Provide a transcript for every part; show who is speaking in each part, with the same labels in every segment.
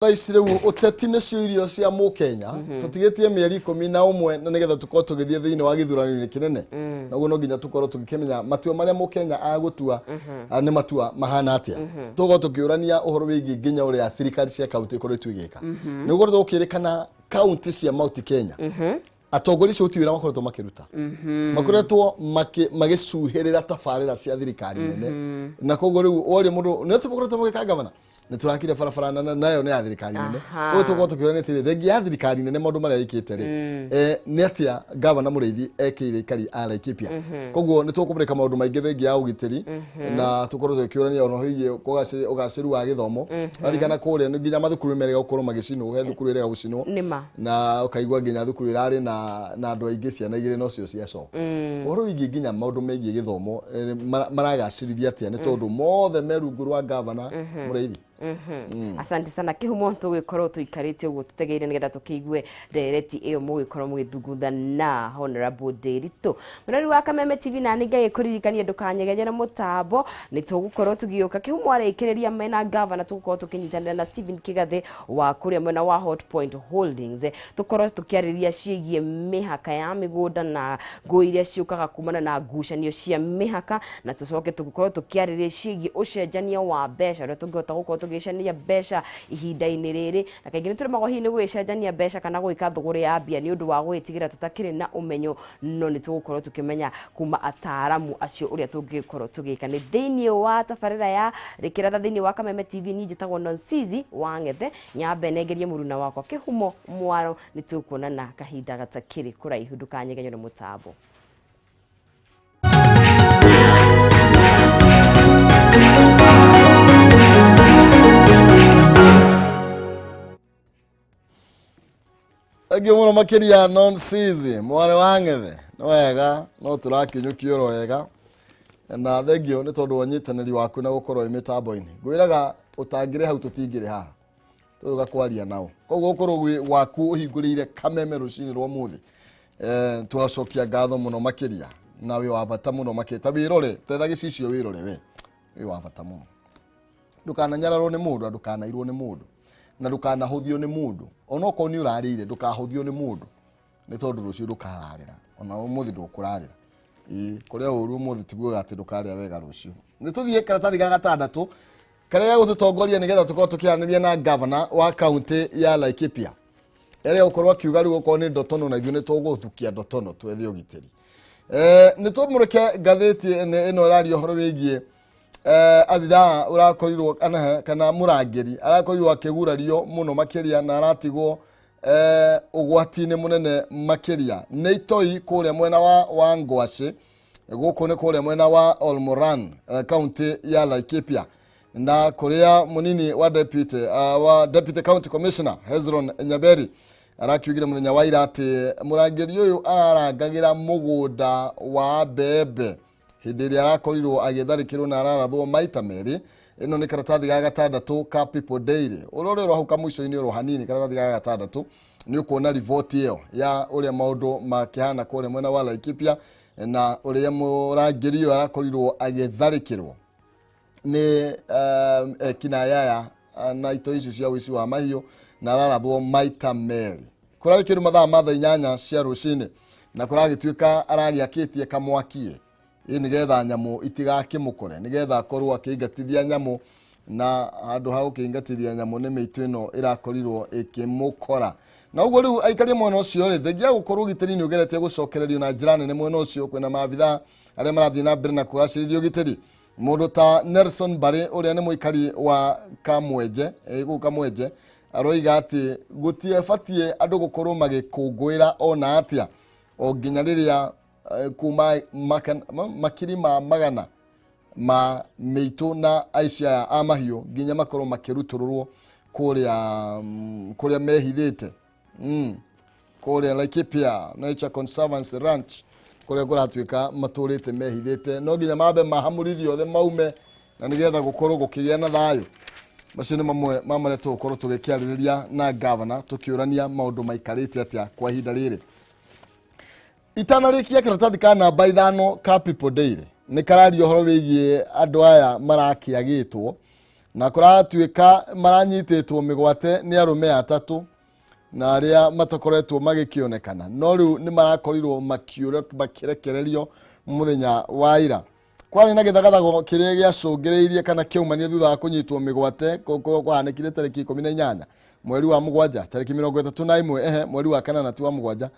Speaker 1: Thaicire uteti nĩcio irio cia Mũkenya tutigetie mĩeri 11 na nigetha tukorwo tugithie thiini wa githurano kinene naguo no nginya tukorwo tugikimenya matua maria Mũkenya agutua ni matua mahana atia tugo tukiurania uhoro wigi nginya uria thirikari cia kaunti ikoretwo igika niguo tukirikana kaunti cia Mount Kenya atongori cio utiwira makoretwo makiruta makoretwo magicuhirira tabarira cia thirikari nene na koguo riu ori mundu ni tukoretwo mugika gavana niturakire barabara nayo ni ya thirikari nene ugo tuko tukirania tiri thengi ya thirikari nene maundu maria ikite ri ni atia gavana Mũrĩithi ekire ikari ala Laikipia koguo nitukumurika maundu maingi thengi ya ugitiri na tukorwo tukiurania ono hiye ugaciru wa githomo arikana kuria nginya mathukuru merega gukorwo magicinwo he thukuru irega gucinwo na ukaigwa nginya thukuru irari na andu aingi ciana igire no cio cia co uhoro wingi nginya maundu megie githomo maragacirithia atia ni tondu mothe merungu rwa gavana Mũrĩithi.
Speaker 2: Asante sana kihumo tugikorwo tuikarite uguo tutegeire nigetha tukiigue ndereti iyo mugikorwo mugithugutha na Honorable Nderitu Murari wa Kameme TV na ningai kuririkania ndukanyegenya mutambo ni tugukorwo tugiuka kihumo arekireria mena governor tugukorwo tukinyitanira na Stephen Kigathe wa kuria mwena wa Hot Point Holdings tukorwo tukiariria ciigie mihaka ya migunda na nguiria ciukaga kumana na ngucanio cia mihaka na tucoke tugukorwo tukiariria ciigie ucenjania wa mbeca ria tungihota gukorwo gicania besha ihinda-ini riri na kaingĩ nĩtũremagwo hihi nĩ gwĩcenjania besha kana gwĩka thũgũrĩ ya mbia nĩ ũndũ wa gwĩtigĩra tutakĩrĩ na ũmenyo no nĩ tũgũkorwo tukĩmenya kuma ataaramu acio ũrĩa tũngĩkorwo tũgĩka nĩ thĩinĩ wa tabarĩra ya rĩkĩratha thĩinĩ wa Kameme TV niĩ njĩtagwo Nonsizi Wang'ethe nyambe nengerie mũruna wakwa kĩhumo mwaro nĩ tũkuonana kahinda gatakĩrĩ kũraihu ndũkanyegenywo nĩ mũtambo.
Speaker 1: Agimuno makiria Nonsizi Mware Wang'ethe no wega no turakinyukio ro wega na thegio ni tondu wanyitaniri waku na gukorwo imitambo-ini ngwiraga utangire hau tutingire haha tuga kwaria nao koguo gukorwo waku uhingurire Kameme rucini rwa muthi twacokia ngatho muno makiria na wi wa bata muno makita wirore tetha gicicio wirore we wi wa bata muno ndukananyararwo ni mundu ndukanairwo ni mundu na ndukanahuthio ni mundu onoko ni urarire ndukahuthio ni mundu ni tondu rucio ndukararira ona umuthi ndukurarira kuria uru muthi tiguo ati ndukaria wega rucio ni tuthie karatathi ga gatandatu karia gututongoria nigetha tukorwo tukiaraniria na governor wa county ya Laikipia ere ukorwo akiuga riu ukorwo ni Ndotono na ithuĩ ni tuguthukia Ndotono twethe ugitiri ni tumurike gatheti ino radio horo wigie abitha urakorirwo kana murangeri arakorirwo akigurario muno makiria na aratigwo ugwati-ini munene makiria ni itoi kuria mwena wa Ngwaci guku ni kuria mwena wa Olmoran county ya Laikipia na kuria munini wa deputy county commissioner Hezron Nyaberi arakiugire muthenya wa ira ati murangeri uyu ararangagira mugunda wa bebe hindi iria arakorirwo agitharikirwo na ararathwo maita meri ino ni karatathi ga gatandatu ka People Daily urore ro hau ka mwico-ini ro hanini karatathi ga gatandatu ni ukuona report iyo ya uria maundu makihana kuria mwena wa Laikipia na uria murangeri uyu arakorirwo agitharikirwo ni kinayaya na ito icio cia wici wa mahiũ na ararathwo maita meri kurarikirwo mathaa matha 8 cia rucini na kuragituika aragiakitie kamwakie nigetha nyamu itigakimukore nigetha akorwo akiingatithia nyamu na handu ha ukiingatithia nyamu ni miitu ino irakorirwo ikimukora na uguo riu aikaria mwena ucio ri thengia gukorwo ugitiri ni ugeretie gucokererio na njira nene mwena ucio kwina maabitha aria marathii na mbere na kugacirithia ugitiri mundu ta Nelson Bare uria ni muikari wa Kamwenje Kamwenje aroiga ati gutie batie andu gukorwo magikungwira ona atia o nginya riria kuma makiri ma magana ma miitu na aisia amahiũ nginya makorwo makirutururwo kuria mehithite kuria Laikipia Nature Conservancy Ranch kuria kuratuika maturite mehithite no nginya mabe mahamurithio the maume na nigetha gukorwo gukigia na thayu macio ni mamwe mamare tukorwo tugikiaririria na governor tukiurania maundu maikarite atia kwa ihinda riri itanarikia karatathi ka namba 5 ka People Daily ni karario horo wigie andu aya marakiagitwo na kuratuika maranyititwo migwate ni arume atatu na aria matakoretwo magikionekana no riu ni marakorirwo makirekererio muthenya wa ira kwani na githagathago kiria giacungireirie kana kiumania thutha wa kunyitwo migwate kwahanekire tariki 18 mweri wa mugwanja tariki 31 mweri wa kanana tu wa mugwanja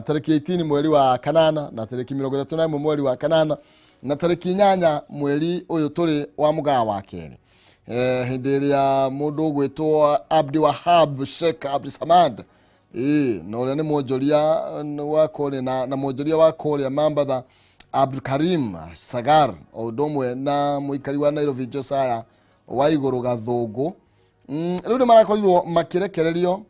Speaker 1: tariki 18 mweri wa kanana na tariki 31 mweri wa kanana na tariki 8 mweri uyu turi wa mugaa wa keri hindi iria mundu gwitwo Abdi Wahab Sheikh Abdi Samad no ule ni mwonjoria wa kore na mwonjoria wa kore Mambatha Abdul Karim Sagar odomwe na muikari wa Nairobi Josiah wa iguru gathungu riu ni marakorirwo makirekererio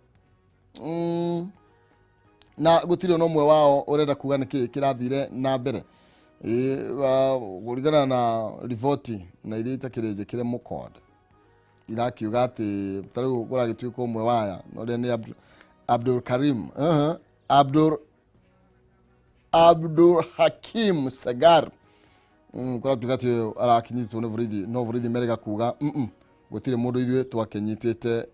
Speaker 1: na gutiri no mwe wao urenda kuga niki kirathire na mbere gurigana na rivoti na iria itakireje kire mukode irakiuga ati tariu guragituika umwe waya no ria ni Abdul Karim Abdul Hakim Sagar kura tugati arakinyitwo no vuridi merega kuga gutire mundu ithwe twakenyitite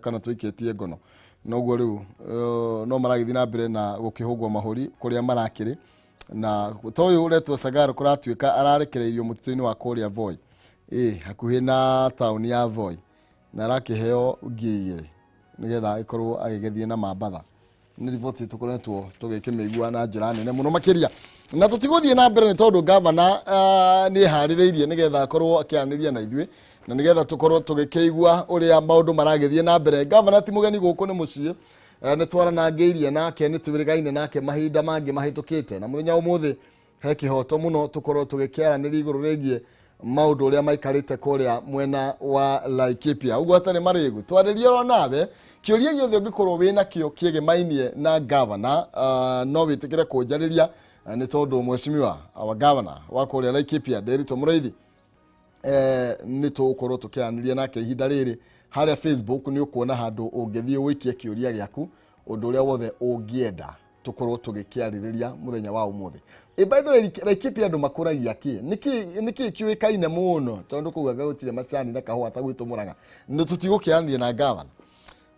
Speaker 1: kana twiketie ngono noguo riu no maragithii na mbere na gukihugwa mahuri kuria marakiri na toyo uretwo Sagar kuratuika ararekereirio mutito-ini wa Korea Voi hakuhi na town ya Voi na rakiheo ngiire nigetha ikorwo agigethie na Mambatha ni rivoti tukoretwo tugikimigua na njira nene muno makiria na tutiguthie na mbere ni tondu governor ni harireirie nigetha akorwo akianiria na ithwe na nigetha tukorwo tugikeigua uria maundu maragethie na mbere governor ti mugeni guku ni mucie ni twaranangeirie nake ni tuwirigaine nake mahinda mangi mahitukite na muthenya umuthi he kihoto muno tukorwo tugikiaraniria iguru rigie maundu uria maikarite kuria mwena wa Laikipia uguo atari marigu twaririe ro nawe kiuria giothe ungikorwo wina kio kiegemainie na governor no witikire kunjariria ni tondu mweshimiwa our governor wa kuria Laikipia Derito Muriithi ni tukorwo tukianiria nake ihinda riri haria Facebook ni ukuona handu ungithie wikie kiuria giaku undu uria wothe ungienda tukorwo tugikiaririria muthenya wa umuthi by the way Laikipia andu makuragia ki niki kiuikaine muno tondu kugaga gutire macani na kahua tagwitu Murang'a ni tutigukiaraniria na governor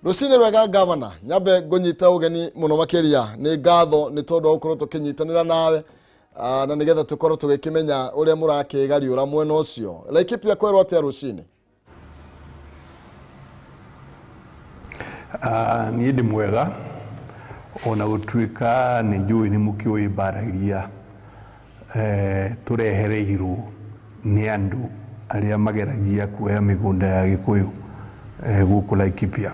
Speaker 1: rucine rwega governor nyambe ngunyita ugeni muno makiria ni ngatho ni tondu ukorwo tukinyitanira nawe na nigetha tukorwo tugikimenya uria murakigariura mwena ucio Laikipia kwerwo atia rucine
Speaker 3: ni ndi mwega ona gutuika ni njui ni mukioi baragia turehereirwo ni andu aria mageragia kuoya migunda ya Gikuyu guku Laikipia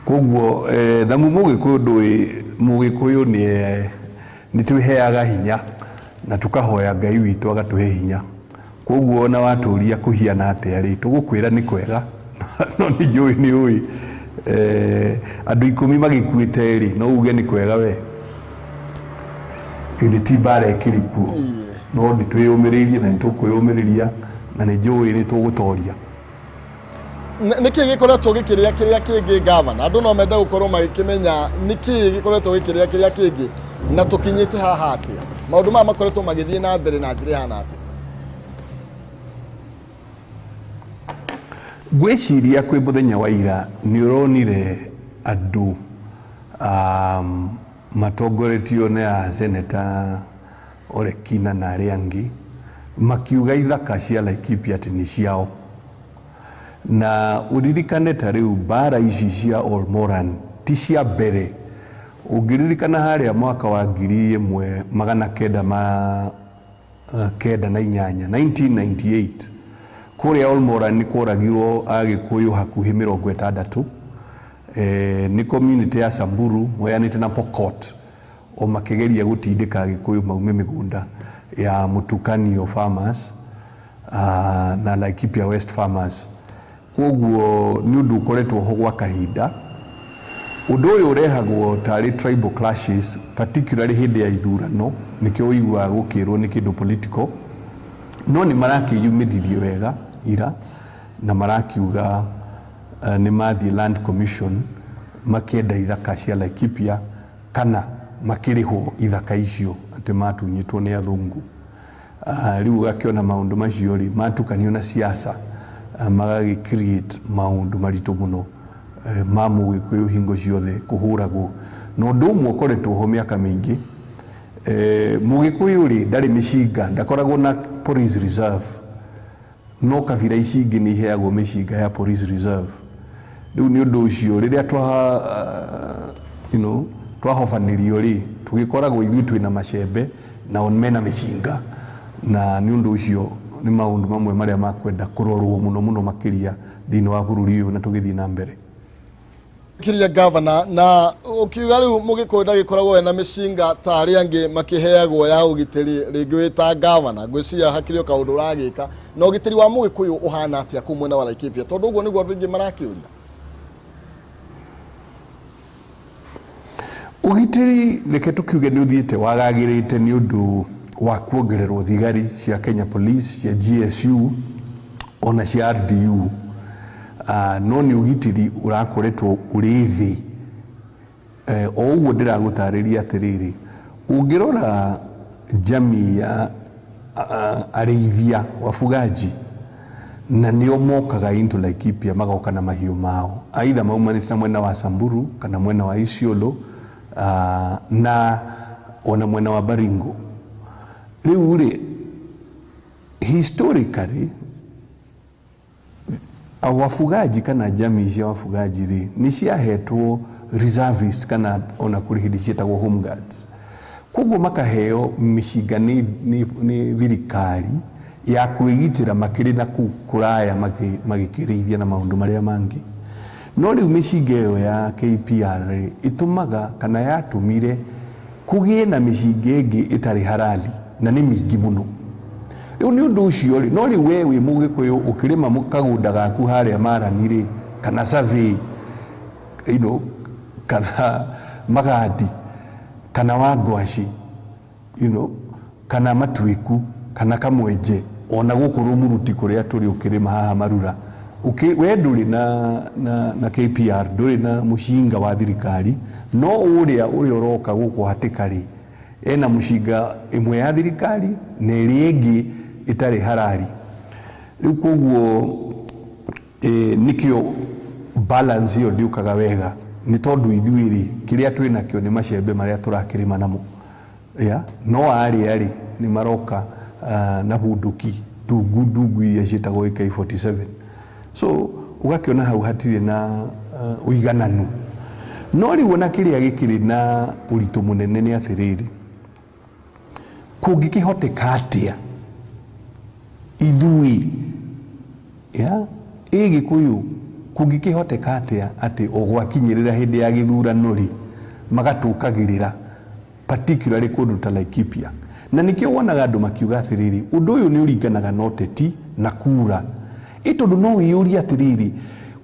Speaker 3: koguo thamu Mugikuyu ni twiheaga hinya na tukahoya Ngai witu agatuhe hinya koguo na waturia kuhiana atia ri tugukwira ni kwega no ni njui ni ui andu 10 magikuite ri no uge ni kwega we ili tibare kiriku no ndi twiyumiririe na ntukuyumiriria na ni njui ni tugutoria
Speaker 1: niki gikoretwo gikiria kiria kingi governor andu no menda gukorwo magikimenya niki gikoretwo gikiria kiria kingi na tukinyite haha atia maundu ma makoretwo magithie na mbere na njira hana atia
Speaker 3: gwiciria kwi muthenya wa ira ni uronire andu matongoretio ni a Senator Ole Kina na aria angi makiuga ithaka cia Laikipia ati ni ciao na uririkane ta riu bara ici cia Olmoran ti cia mbere ugiririkana haria mwaka wa 1998 kuria Olmoran ni kuragirwo Agikuyu hakuhi 60 ni community ya Samburu moyanite na Pokot o makigeria gutindika Agikuyu maume migunda ya Mutukanio farmers na Laikipia West farmers koguo ni undu ukoretwo ho gwa kahinda undu uyu urehagwo tari tribal clashes particularly hindi ya ithurano nikio uigua gukirwo ni kindu political no ni marakiyumiririe wega ira na marakiuga ni mathi land commission makenda ithaka cia Laikipia kana makirihwo ithaka icio ati matunyitwo ni athungu riu gakiona maundu macio ri matukanio na siasa magagi create maundu maritu muno ma Mugikuyu hingo ciothe kuhuragwo no ndumwe ukoretwo ho miaka mingi Mugikuyu ri ndari mishinga ndakoragwo na police reserve no kabira ici ingi ni heagwo mishinga ya police reserve riu ni undu ucio riria twahofanirio ri tugikoragwo ithui twina macembe na mena mishinga na ni undu ucio ni maundu mamwe maria makwenda kurorwo muno makiria thini wa bururi uyu na tugithii na mbere
Speaker 1: kiria governor na ukiuga riu Mugikuyu ndagikoragwo na mishinga tari angi makiheagwo ya ugitiri ringi wita governor ngwiciria hakiri o kaundu uragika na ugitiri wa Mugikuyu uhana atia ku mwena wa Laikipia tondu uguo niguo bingi marakiuria
Speaker 3: ugitiri reke tukiuge ni uthiite wagagirite ni undu wa kuongererwo thigari cia Kenya Police cia GSU ona cia RDU no ni ugitiri urakoretwo uri thi o uguo ndiragutariria atiriri ungirora jamii ya arithia wafugaji na nio mokaga into Laikipia magoka na mahiu mao aidha maumanite mwena wa Samburu kana mwena wa Isiolo na ona mwena wa Baringo riu ri historically wafugaji kana jamii cia wafugaji ri ni ciahetwo reservists kana ona kuri hindi cietagwo home guards koguo makaheo mishinga ni thirikari ya kwigitira makiri na kuraya magikirithia na maundu maria mangi no riu mishinga iyo ya KPR itumaga kana yatumire kugie na mishinga ingi itari halali na ni mingi muno riu ni undu ucio ri no riu wewe Mugikuyu ukirima mukagunda gaku haria Marani ri kana survey kana Magadi kana Wangwaci kana Matwiku kana Kamwenje ona gukuru muruti kuria turi ukirima haha Marura we nduri na KPR nduri na mushinga wa thirikari no uria uroka guku hatikari ena mushinga imwe ya thirikari na ringi itari harari riu koguo nikio balance yo ndiukaga wega ni tondu ithuiri kiria twina kio ni macembe maria turakirima namo no ari ni maroka na bunduki ndungu iria cietagwo AK47 so ugakiona hau hatire na uigananu no riu ona kiria gikiri na uritu munene ni atiriri kungikihoteka atia ithui Gikuyu kungikihoteka atia ati ogwakinyirira hindi ya githurano ri magatukagirira particularly kundu ta Laikipia na nikio wonaga andu makiuga atiriri undu uyu ni uringanaga na uteti na kura itondu no iyuria atiriri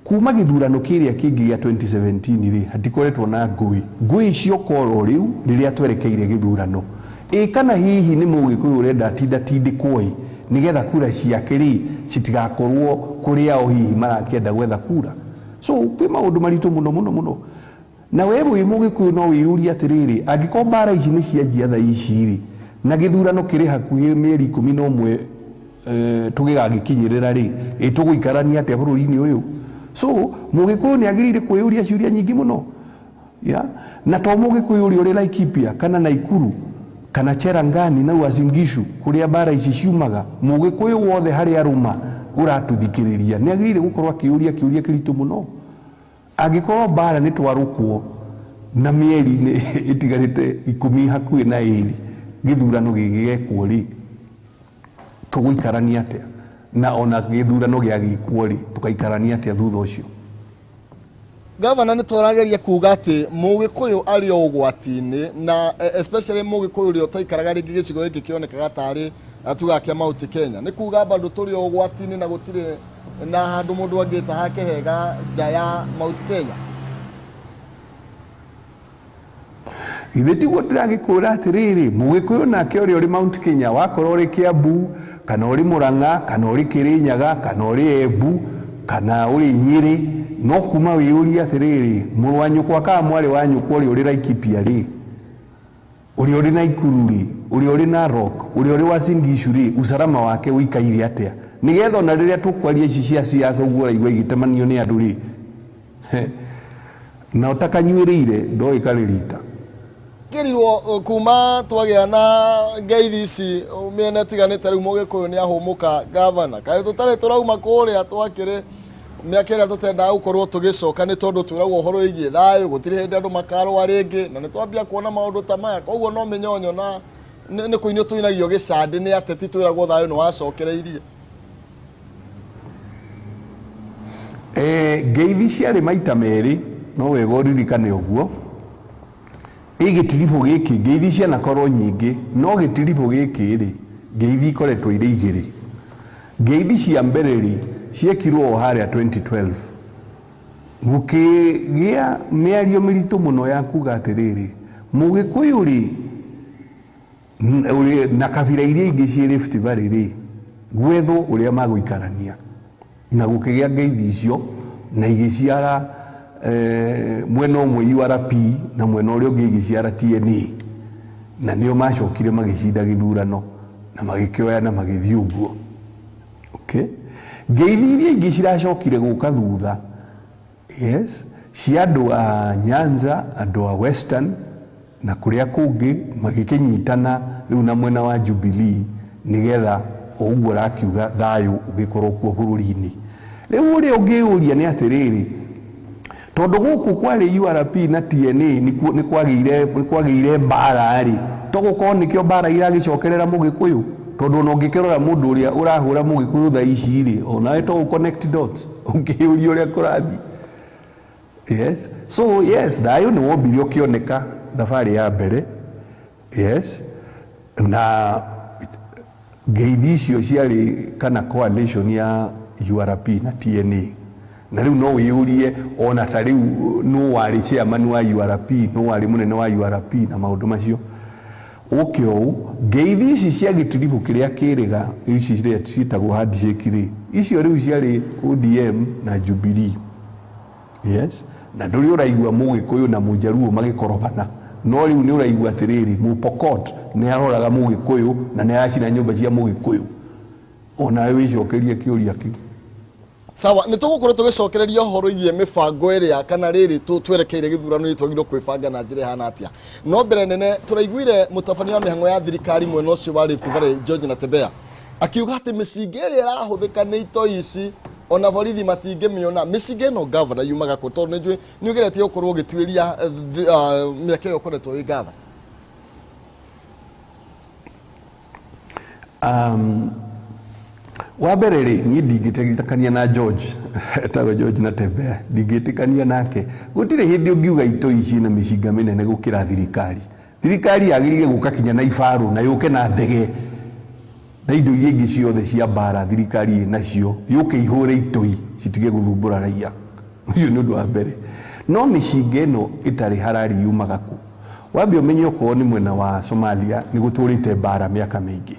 Speaker 3: kuma githurano kiria kingi ya 2017 ri hatikoretwo na ngui cio koro riu riria twerekeire githurano kana hihi ni Mugikuyu urenda tindikwo nigetha kura ciake ri citigakorwo kuria o hihi marakienda gwetha kura so kwi maundu maritu muno na wewe Mugikuyu no wiyuria atiriri angiko mbara ici ni cianjia tha ici ri na githurano kiri hakuhi mieri 11 tugigagikinyirira ri tuguikarania atia bururi-ini uyu so Mugikuyu ni agirire kwiyuria ciuria nyingi muno na to Mugikuyu uri Laikipia kana Naikuru kana Cherangani na Uasin Gishu kuria bara ici ciumaga Mugikuyu wothe hari aruma uratuthikiriria ni agirire gukorwa kiuria kiritu muno agikorwo bara ni twarukwo na mieri ni itigarite 10 hakuhi na 2 githurano gigekwo ri tuguikarania atia na ona githurano giagikwo ri tukaikarania atia thutha ucio
Speaker 1: Governor ni turageria kuga ati Mugikuyu ari ogwatini na especially Mugikuyu ri otaikaraga ringi gicigo giki kionekaga tari atugakia Mount Kenya ni kuga bandu turi ogwatini na gutire na handu mundu angita hake hega jaya Mount Kenya
Speaker 3: Ibeti wodiragikura atiriri Mugikuyu nake uri Mount Kenya wakorwo uri Kiambu kana uri Murang'a kana uri Kirinyaga kana uri Embu kana uri Nyeri no kuma wiyuria atiriri murwanyu kwa ka mwari wanyu kuri uri Laikipia ri uri Naikuru ri uri Narok uri Uasin Gishu ri usalama wake uikaire atia nigetha na riria tukwaria ici cia siasa uguo raigua igitemanio ni andu ri na utakanyuirire ndoi karirita
Speaker 1: kirirwo kuma twagia na ngeithi ici miene tiganite riu Mugikuyu ni ahumuka governor kae tutare turauma kuria twakire miaka ira tutenda gukorwo tugicoka ni tondu twiragwo uhoro igie thayo gutiri hindi andu makarwa ringi na nitwambia kuona maundu ta maya koguo no menyonyo na ni kuinio tuinagio gicandi ni ateti twiragwo thayo no wacokereirie
Speaker 3: ngeithi ciarĩ maita merĩ no wega ũririkane ũguo gĩtiribũ gĩkĩ ngeithi cianakorwo nyingĩ no gĩtiribũ gĩkĩ rĩ ngeithi ikoretwo irĩ igĩrĩ ngeithi cia mbere rĩ ciekirwo o harĩa 2012 gũkĩgĩa mĩario mĩritũ mũno ya kuga atĩrĩrĩ Mũgĩkũyũ rĩ na kabira iria ingĩ ciĩ Rift Valley rĩ gwethwo ũrĩa magũikarania na gũkĩgĩa ngeithi icio na igĩciara mwena ũmwe URP na mwena ũrĩa ũngĩ igĩciara TNA na nĩo macokire magĩcinda gĩthurano na magĩkĩoya na magĩthiĩ ũguo okay ngeithi iria ingĩ ciracokire gũka thutha yes cia andũ a Nyanza andũ a Western na kũrĩa kũngĩ magĩkĩnyitana rĩu na mwena wa Jubilee nigetha ũguo rakiuga thayũ ũgĩkorwo kuo bũrũri-inĩ rĩu ũrĩa ũngĩũria nĩ atĩrĩrĩ tondũ gũkũ kwarĩ URP na TNA nĩ kwagĩire mbara rĩ tũgũkorwo nĩkĩo mbara iragĩcokerera Mũgĩkũyũ tondũ no ngĩkĩrora mũndũ ũrĩa ũrahũra Mũgĩkũyũ thaa ici rĩ onawe to connect dots ũngĩũria ũrĩa kũrathiĩ yes so yes thayũ nĩ wombire ũkĩoneka thabarĩ ya mbere yes na ngeithi icio ciarĩ kana coalition ya URP na TNA na rĩu no wĩyũrie ona ta rĩu no warĩ chairman wa URP no warĩ mũnene wa URP na maũndũ macio ũkĩo ngeithi ici cia gĩtiribũ kĩrĩa kĩrĩga ici ciĩtagwo handshake rĩ icio rĩu ciarĩ ODM na Jubilee yes na ndũrĩ ũraigua Mũgĩkũyũ na Mũjaruo magĩkorobana no rĩu nĩ ũraigua atĩrĩrĩ Mũpokot nĩ aroraga Mũgĩkũyũ na nĩ aracina nyũmba cia Mũgĩkũyũ onawe wĩcokerie kĩũria kĩu
Speaker 1: sawa nĩ tũgũkorwo tũgĩcokereria ũhoro igie mĩbango ĩrĩa kana rĩrĩ twerekeire gĩthurano-inĩ twagĩrĩirwo kwĩbanga na njĩra ihana atĩa no mbere nene tũraiguire mũtabania wa mĩhang'o ya thirikari mwena ũcio wa Rift Valley George Natembeya akiuga atĩ mĩcinga ĩrĩa ĩrahũthĩka nĩ itoi ici ona borithi matingĩmĩona mĩcinga ĩno governor yumaga kũ tondũ nĩnjũĩ nĩ ũgeretie gũkorwo ũgĩtuĩria mĩaka ĩyo ũkoretwo wĩ gatha
Speaker 3: wa mbere rĩ niĩ ndingĩtĩkania na George etagwo George Natembeya ndingĩtĩkania nake gũtirĩ hĩndĩ ũngiuga itoi ici na mĩcinga mĩnene gũkĩra thirikari yagĩrĩire gũka kinya na ibarũ na yũke na ndege na indo iria ingĩ ciothe cia mbara thirikari nacio yũke ihũre itoi citige gũthumbũra raia ũcio nĩ ũndũ wa mbere no mĩcinga ĩno ĩtarĩ harari yumaga kũ wambe ũmenye okorwo nĩ mwena wa Somalia nĩ gũtũrĩte mbara mĩaka mĩingĩ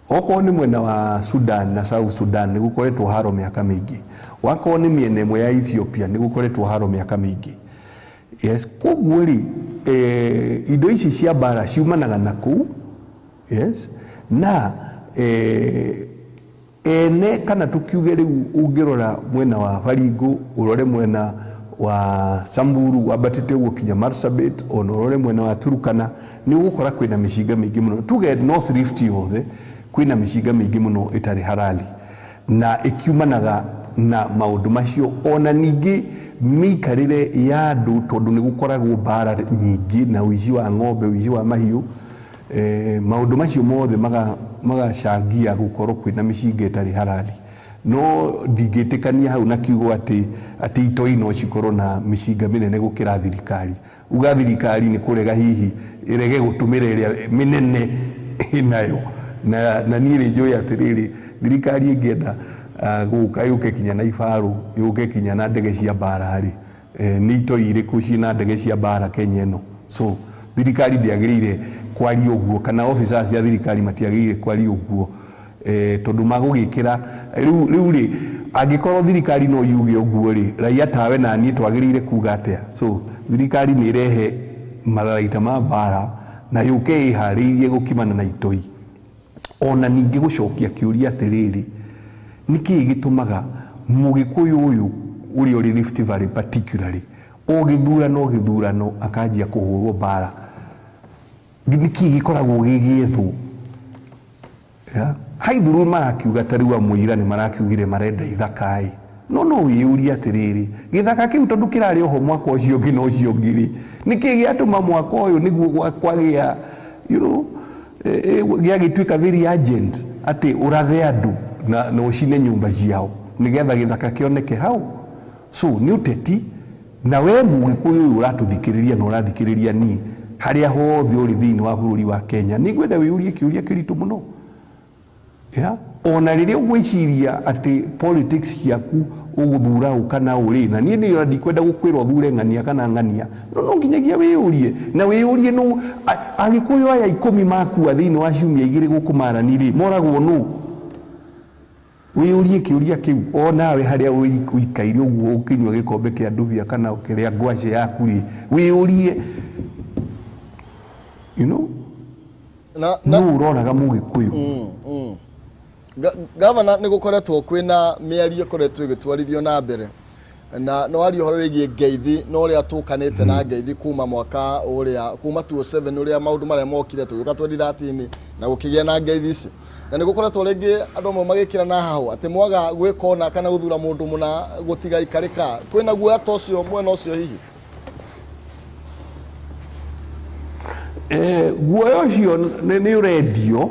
Speaker 3: okorwo nĩ mwena wa Sudan na South Sudan nĩ gũkoretwo haro mĩaka mĩingĩ wakorwo nĩ mĩena ĩmwe ya Ethiopia nĩ gũkoretwo haro mĩaka mĩingĩ yes koguo rĩ indo ici cia mbara ciumanaga na kũu yes na ene kana tukiuge rĩu ũngĩrora mwena wa Baringo ũrore mwena wa Samburu wabatĩte ũguo kinya Marsabit ona ũrore mwena wa Turkana nĩ ũgũkora kwĩna mĩcinga mĩingĩ mũno tuge North Rift yothe kwĩna mĩcinga mĩingĩ mũno ĩtarĩ halali na ĩkiumanaga na maũndũ macio ona ningĩ mĩikarĩre ya andũ tondũ nĩ gũkoragwo mbara nyingĩ na ũici wa ng'ombe ũici wa mahiũ maũndũ macio mothe magacangia gũkorwo kwĩna mĩcinga ĩtarĩ halali no ndingĩtĩkania hau na kiugo atĩ itoi no cikorwo na mĩcinga mĩnene gũkĩra thirikari uga thirikari nĩ kũrega hihi ĩrege gũtũmĩra ĩrĩa mĩnene nayo na niĩ nĩ njũĩ atĩrĩrĩ thirikari ĩngĩenda gũka yũke kinya na ibarũ yũke kinya na ndege cia mbara rĩ nĩ itoi irĩkũ ciĩna ndege cia mbara Kenya ĩno so thirikari ndĩagĩrĩire kwaria ũguo kana officers cia thirikari matiagĩrĩire kwaria ũguo tondũ magũgĩkĩra rĩu rĩ angĩkorwo thirikari no yuge ũguo rĩ raia tawe na niĩ twagĩrĩire kuga atĩa so thirikari nĩ irehe matharaita ma mbara na yũke ĩharĩirie gũkimana na itoi ona ningĩ gũcokia kĩũria atĩrĩrĩ niki gitumaga mugikuyu uyu uri uri Rift Valley particularly ogithurano akanjia kuhurwo bara niki gikoragwo gigithwo haithuru marakiuga tariwa muira ni marakiugire marenda ithakai no wiyuria atiriri githaka kiu tondu kirari oho mwaka ucio ngina ucio ngiri niki giatuma mwaka uyu niguo kwagia giagituika very urgent ati urathe andu na ucine nyumba ciao nigetha githaka kioneke hau so ni uteti na we mugikuyu uratuthikiriria na urathikiriria ni haria hothe uri thiini wa bururi wa Kenya nigwenda wiyurie kiuria kiritu muno ona riria ugwiciria ati politics yaku uguthura ukana uri na nie ni ndikwenda gukwirwo thure ngania kana ngania no nginyagia wiyurie na wiyurie no agikuyu aya 10 makua thiini wa ciumia igiri gukumaraniri moragwo no wiyurie kiuria kiu onawe haria uikaire uguo ukinywa gikombe kia nduvia kana ukiria ngwaci yaku ri wiyurie no uroraga mugikuyu
Speaker 1: Gavana ni gukoretwo kwina miario koretwo igitwarithio na mbere na no ari horo wigie ngeithi no ria tukanite na ngeithi kuma mwaka uria kuma 2007 uria maundu maria mokire tugiuka 2013 na gukigia na ngeithi ici na ni gukoretwo ringi andu amwe magikira na haho ati mwaga gwikona kana guthura mundu muna gutiga ikarika kwina guoya tocio mwena ucio hihi
Speaker 3: guoya ucio ni radio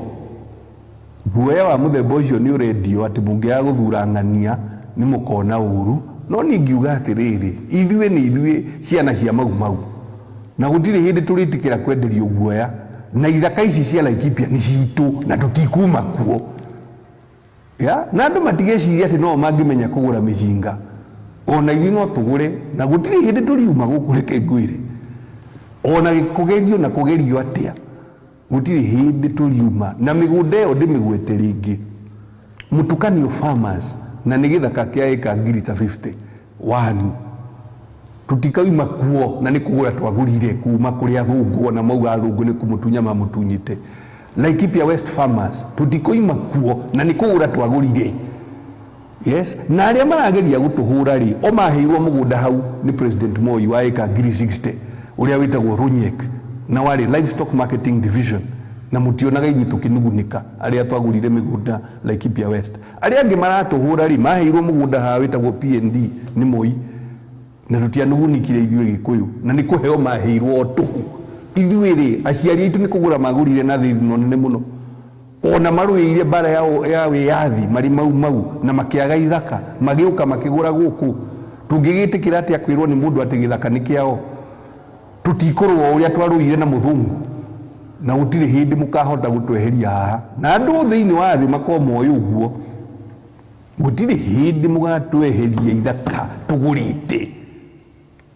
Speaker 3: guoya wa muthemba ucio ni radio ati mungia guthura ngania ni mukona uru no ningiuga atiriri ithuĩ ni ithuĩ ciana cia mau na gutire hindi turitikira kwenderio guoya na ithaka ici cia Laikipia ni citu na tutikuma kuo na andu matigeciria ati no mangimenya kugura micinga ona ithuĩ no tugure na gutire hindi turiuma guku reke ngwire ona kugerio na kugerio atia gutire hindi turiuma na migunda iyo ndimigwete ringi mutukanio farmers na ni githaka kia eka ngiri ta 50 wanu tutikauma kuo na ni kugura twagurire kuma kuri athungu na mauga athungu ni kumutunya mamutunyite Laikipia West farmers tutikoima kuo na ni kugura twagurire yes na aria marageria gutuhura ri o maheirwo mugunda hau ni President Moi wa eka ngiri 60 uria witagwo Runyek na wari livestock marketing division na mutionaga ithu tukinugunika aria twagurire migunda Laikipia West aria angi maratuhura ri maheirwo mugunda ha witagwo PND ni Moi na tutianugunikire ithuĩ Gikuyu na ni kuheo maheirwo tuhu ithuĩ ri aciari aitu ni kugura magurire na thithino nene muno ona maruire bara ya wiyathi mari mau na makiaga ithaka magiuka makigura guku tungigitikira ati akwirwo ni mundu ati githaka ni kiao tutikorwo uria twaruire na muthungu na gutire hindi mukahota gutweheria haha na andu thiini wa thi makomoyo uguo gutire hindi mugatweheria ithaka tugurite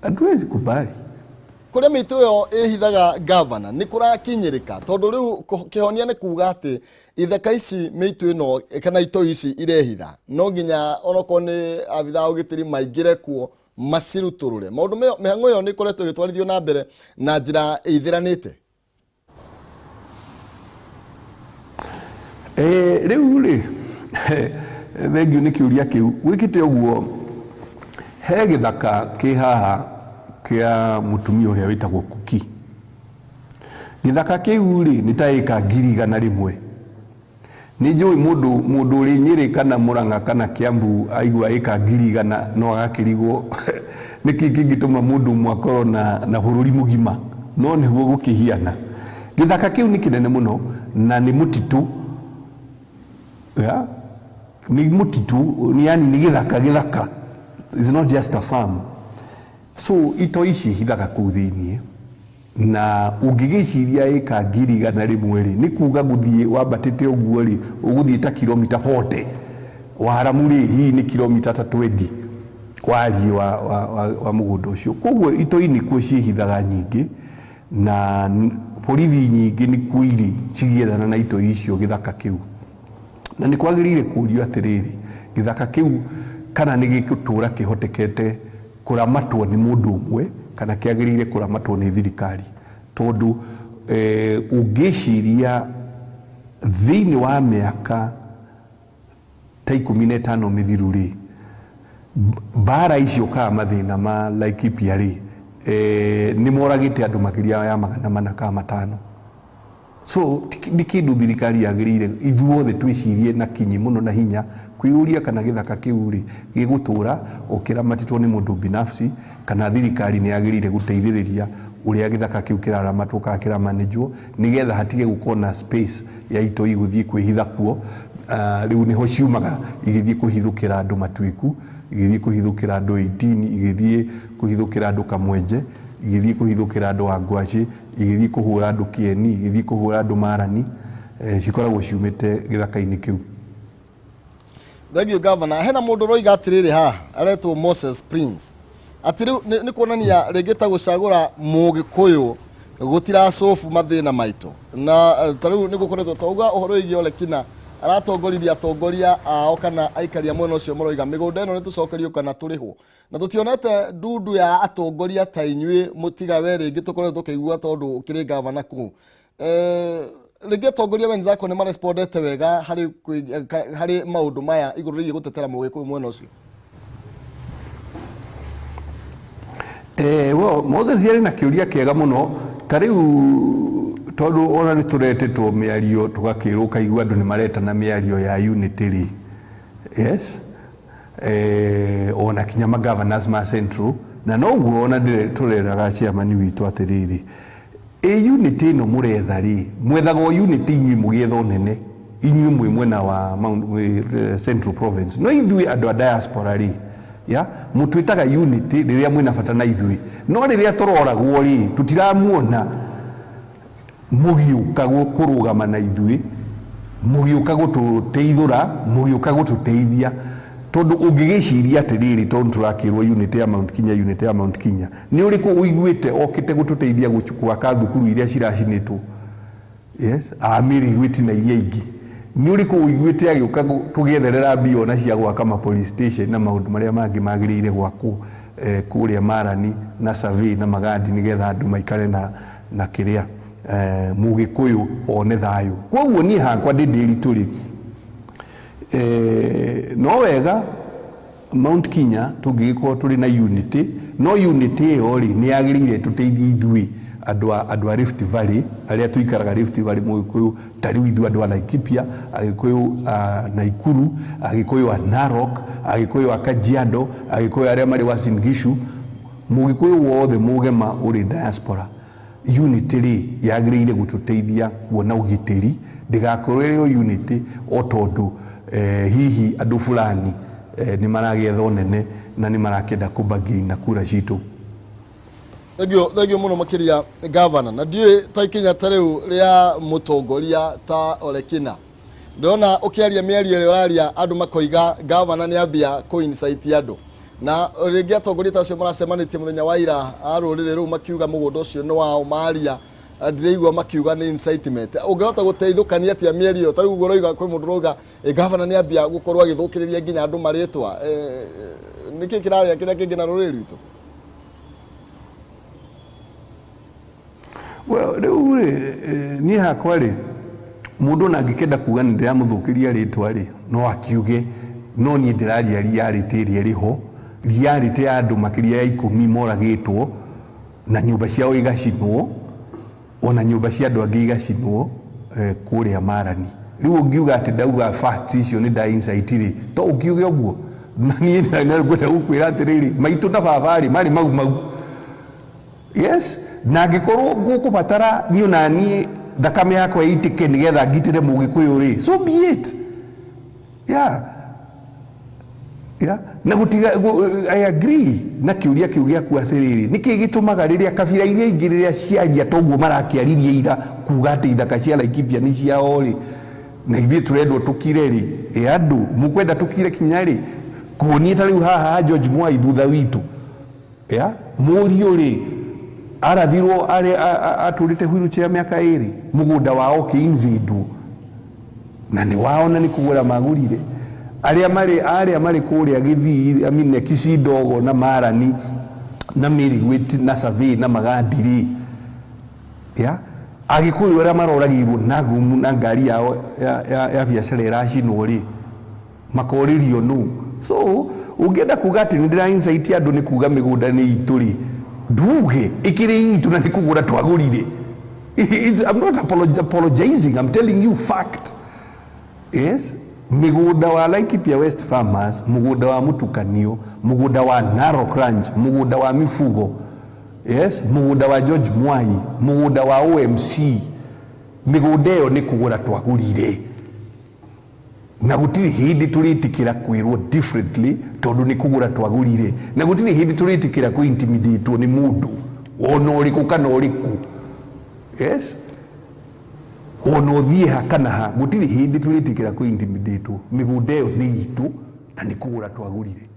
Speaker 3: atuwezi kubali
Speaker 1: kuria mitu yo ihithaga governor ni kurakinyirika tondu riu kihonia ni kuga ati ithaka ici mitu ino kana ito ici irehitha no nginya onoko ni abitha ugitiri maingire kuo masiruturure maundu mihango yo ni koretwo gitwarithio na mbere na njira ithiranite
Speaker 3: riu ri thengiu ni kiuria kiu wikite uguo he githaka ki haha kia mutumia uria witagwo Kuki githaka kiu ri ni ta eka ngiri 100 ni njui mundu uri Nyeri kana Murang'a kana Kiambu aigua eka ngiri 100 no agakirigwo niki kingituma mundu mwakoro na bururi mugima no niguo gukihiana githaka kiu ni kinene muno na ni mutitu ni mutitu ni yani ni githaka it's not just a farm so ito ici hithaga kuu thiini na ungigiciria eka ngiri 100 ri ni kuga guthie wambatite uguo ri uguthie ta kilomita 40 waramu ri hi ni kilomita 20 kwarie wa mugunda ucio koguo ito ini kuo cihithaga nyingi na borithi nyingi ni kuiri cigiethana na ito icio githaka kiu na ni kwagirire kurio atiriri githaka kiu kana ni gikutura kihotekete kuramatwo ni mundu umwe kana kiagirire kuramatwo ni thirikari tondu ungiciria thiini wa miaka ta 15 mithiru ri bara icio ka mathina ma Laikipia ri ni moragite andu makiria ya 400 so ni kindu thirikari yagirire ithuothe twicirie na kinyi muno na hinya kwiuria kana githaka kiu ri gigutura ukiramatitwo ni mundu binafsi kana thirikari ni yagirire guteithiriria uria githaka kiu kiraramatwo ka kiramanejwo nigetha hatige gukona space ya ito iguthie kwihitha kuo riu niho ciumaga igithie kuhithukira andu matwiku igithie kuhithukira andu 18 igithie kuhithukira andu kamwenje igithie kuhithukira andu angwaci igithie kuhura andu kieni igithie kuhura andu marani cikoragwo ciumite githaka-ini kiu.
Speaker 1: Thank you Governor. Hena mundu roiga atiriri ha aretwo Moses Prince atiru ni kuonania regeta gucagura mugikuyu gutira sofu mathina maito na tariu ni gukoretwo tauga uhoro igi Ole Kina aratongorithia atongoria ao kana aikaria mwena ucio maroiga migunda ino nitucokerio kana turihwo na tutionete ndundu ya atongoria ta inyui mutiga we ringi tukoretwo tukigua tondu ukiri Governor ku rĩngĩ atongoria wenzako nĩ marespondete wega harĩ maũndũ maya igũrũ rĩgiĩ gũtetera mũgĩkũyũ mwena ũcio.
Speaker 3: Moses yarĩ na kĩũria kĩega mũno ta rĩu tondu ona nĩ tũretetwo mĩario tũgakĩrwo kaigua andũ nĩ maretana mĩario ya unity rĩ yes ona kinya governors ma Central na noguo ona tũreraga chairman witũ atĩrĩrĩ unity no muretha ri mwethago unity inyui mugietho nene inyui mwe mwena wa Central Province no ithui andu a diaspora ri ya mutwitaga unity riria mwena bata na ithui no riria turoragwo ri tutiramuona mugiuka kurugama na ithui mugiuka gututeithura mugiuka gututeithia tondu ungigiciria atiriri tondu turakirwo unity ya Mount Kenya ni uriku uiguite okite gututeithia gwaka thukuru iria ciracinitwo yes amiri gwiti na iria ingi ni uriku uiguite agiuka tugietherera mbio na cia gwaka ma police station na maundu maria mangi magirire gwaku kuria Marani na Survey na Magadi nigetha andu maikare na kiria mugikuyu one thayu koguo ni hakwa ndindiri turi no wega Mount Kenya tungĩkorwo turi na unity no unity iyo ri ni yagirire tuteithie ithui andu a Rift Valley aria tuikaraga Rift Valley Mugikuyu tari ithui andu a Laikipia Agikuyu Naikuru Agikuyu a Narok Agikuyu a Kajiado Agikuyu aria mari Uasin Gishu Mugikuyu wothe mugema uri diaspora unity ri yagirire gututeithia kuona ugitiri ndigakorwo unity o tondu hihi andu fulani ni maragietho nene na ni marakenda kubagina kura citu.
Speaker 1: Thegio muno makiria Governor na ndiye ta Kenya tareu ria mutongoria ta Ole Kina ndona ukiaria miario ria oraria andu makoiga Governor ni ambia coincide andu na ringi atongoria ta cio maracemanitie muthenya wa ira arurire ru makiuga mugunda ucio ni wao maria ndireigua makiuga ni incitement ungehota guteithukania atia miario tari uguo roiga kwi mundu roiga Governor ni ambia gukorwo agithukiriria nginya andu maritwa niki kiraria kiria kingi na ruriri ritu.
Speaker 3: Well ni hakwa ri mundu na ngikenda kuga ni ndiramuthukiria ritwa ri no akiuge no ni ndiraria reality ri riho reality ya andu makiria ya 10 moragitwo na nyumba ciao igacinwo ona nyumba cia andu angi igacinwo kuria Marani riu ungiuga ati ndauga facts icio ni da insight ri to ungiuge uguo na ni ngwenda gukwira atiriri maitu na babari mari mau yes na ngikorwo ngukubatara ni onani thakame yakwa itike nigetha ngitire Mugikuyu ri so be it yeah na gutiga I agree na kiuria kiugia ku athiriri niki gitumaga riria kabira iria ingi riria ciaria toguo marakiaririe ira kuga ati ithaka cia Laikipia ni ciao ri na ithuĩ turendwo tukire ri andu mukwenda tukire kinya ri kuonie ta riu haha George Mwai thutha witu murio ri arathirwo aturite wheelchair miaka 2 mugunda wao kiinvidu na ni wao na ni kugura magurire aria mari kuria Githii amine Kisii Ndogo na Marani na Mirigwiti na Survey na Magadi Agikuyu aria maroragirwo na gumu na ngari yao ya biacara iracinwo ri makoririo nu so ungienda kuga ati ndira insight andu ni kuga migunda ni ituri nduge ikiri itu na nikugura twagurire. I'm not apologizing, I'm telling you fact. Yes, migunda wa Laikipia West Farmers, mugunda wa Mutukanio, mugunda wa Narok Ranch, mugunda wa Mifugo, yes, mugunda wa George Mwai, mugunda wa OMC, migunda yo ni kugura twagurire. Na gutiri hindi turitikira kwirwo differently tondu ni kugura twagurire. Na gutiri hindi turitikira ku intimidate ni mundu ono uriku kana uriku. Yes, ono thie kana ha gutiri hindi turitikira ku intimidate migunda yo ni itu na ni kugura twagurire.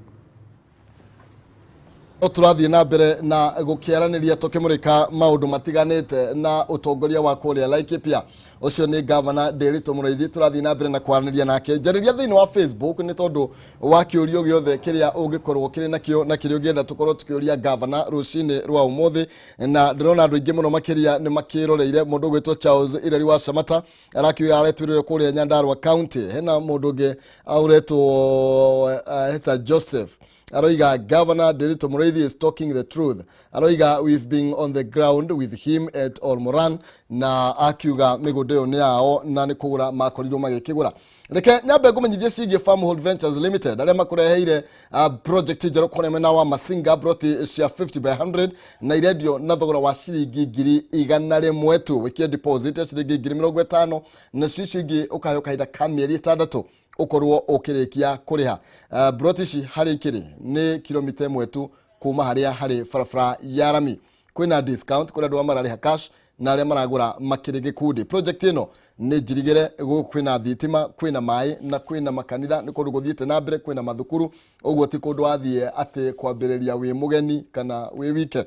Speaker 1: Turathie na mbere na gukiaraniria tukimurika maundu matiganite na utongoria wa kuria Laikipia. Ucio ni Governor Nderitu Muriithi. Turathie na mbere na kwaraniria nake njariria thiini wa Facebook ni tondu wa kiurio giothe kiria ungikorwo kiri nakio na kirio gienda tukorwo tukiuria Governor rucini rwa umuthi, na ndirona andu aingi muno makiria ni makiroreire mundu gwitwo Charles Ireri wa Samata arakiuya aretwirire kuria Nyandarua County. Hena mundu ngi auretwo Heta Joseph aroiga Governor Nderitu Muriithi is talking the truth. Aroiga we've been on the ground with him at Olmoran na akiuga migunda yo ni yao na ni kugura makorirwo magikigura. Reke nyambe ngumenyithie cigie Farmhold Ventures Limited aria makureheire project njeru kunemena wa Masinga broti cia 50 by 100 na irendio na thogora wa ciringi 100 tu wikie deposit ya ciringi 50 na cicingi ukayo kaida ka mieri 6 ukorwo ukirikia kuriha. Broti ci hari kiri ni kilomita 1 tu kuma haria hari farafara ya Rami. Kwina discount kuri andu marariha cash na aria maragura makiri gikundi. Project ino ni jirigere kwina thitima, kwina mai na kwina makanitha ni kundu guthiite na mbere, kwina mathukuru. Uguo ti kundu athie ati kwambiriria wi mugeni kana wi wike.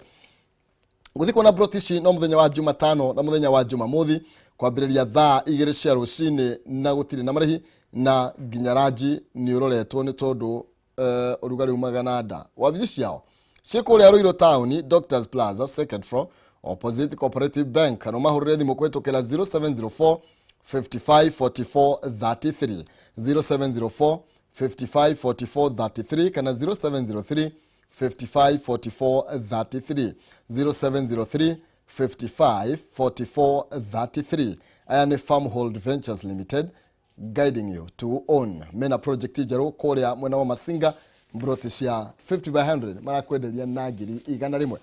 Speaker 1: Guthikwo na broti ci no muthenya wa Jumatano na muthenya wa Jumamothi kwambiriria thaa 2 cia rucini na gutiri na marihi na ginyaraji ni uroretwo ni tondu urugari umagana nda. Wabici ciao cikuria Ruiru Town, Doctors Plaza, second floor, opposite Cooperative Bank. No mahurire thimu kwetukira 0704 55 44 33 0704 55 44 33 kana 0703 55 44 33 0703 55 44 33. Aya ni Farmhold Ventures Limited guiding you to own. Mena project ijeru kuria mwena wa Masinga broti cia 50 by 100 marakwenderia na 100.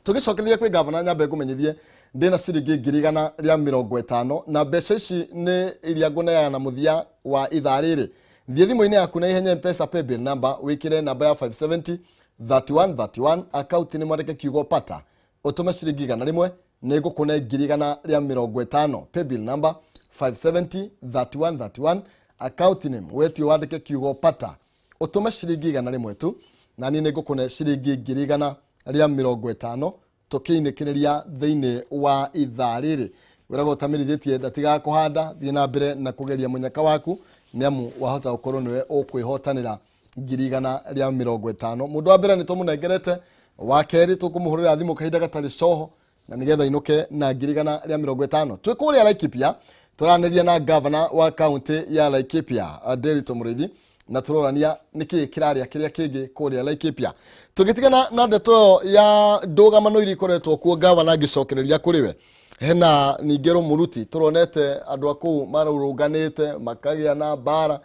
Speaker 1: Tugicokereria kwi Governor nyambe ngumenyithie ndina ciringi 150 na mbeca ici ni iria nguneaga na muthia wa ithaa riri. Thie thimu-ini yaku na ihenya M-Pesa paybill number wikire namba ya 570 3131 account ni mwandike kiugo pata utume ciringi 100 ni ngukune 150 paybill number 570 3131 account name wetio wandike kiugo pata utume ciringi 100 tu na ni ngukune ciringi 150 tukiinikireria thiini wa ithaa riri. Wirago tamirithietie ndatiga kuhanda thie na mbere na kugeria munyaka waku niamu wahota gukorwo niwe ukwihotanira 150. Mundu wa mbere ni tumunengerete, wa keri tukumuhurira thimu kahinda gatari coho na nigetha inuke na 150. Twikuria Laikipia turaniria na Governor wa county ya Laikipia Nderitu Muriithi na turorania niki kiraria kiria kingi kuria Laikipia. Tugitigana na ndeto ya ndugamano iri koretwo kuo Governor agicokereria kuriwe. Hena ningero muruti turonete andu aku marurunganite makagia na bara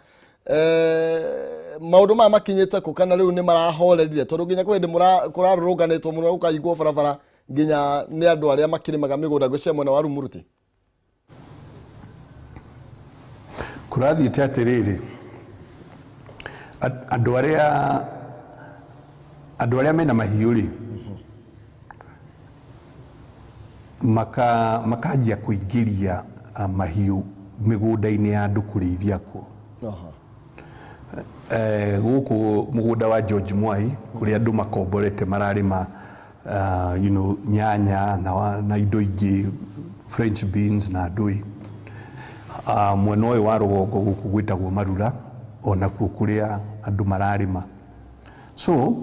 Speaker 1: maundu ma makinyite ku kana riu ni marahorerire tondu nginya kwende kurarunganitwo muno ukaigwo barabara nginya ni andu aria makirimaga migunda gwe cia mwena wa Rumuruti.
Speaker 3: Kurathiite atiriri andu aria mena mahiuri makajia kuingiria mahiu migunda-ini ya andu kurithia ku. Guku mugunda wa George Mwai kuri andu makomborete mararima nyanya na indo ingi French beans na ndui. Mwena uyu wa rugongo guku gwitagwo Marura ona kuria andu mararima. So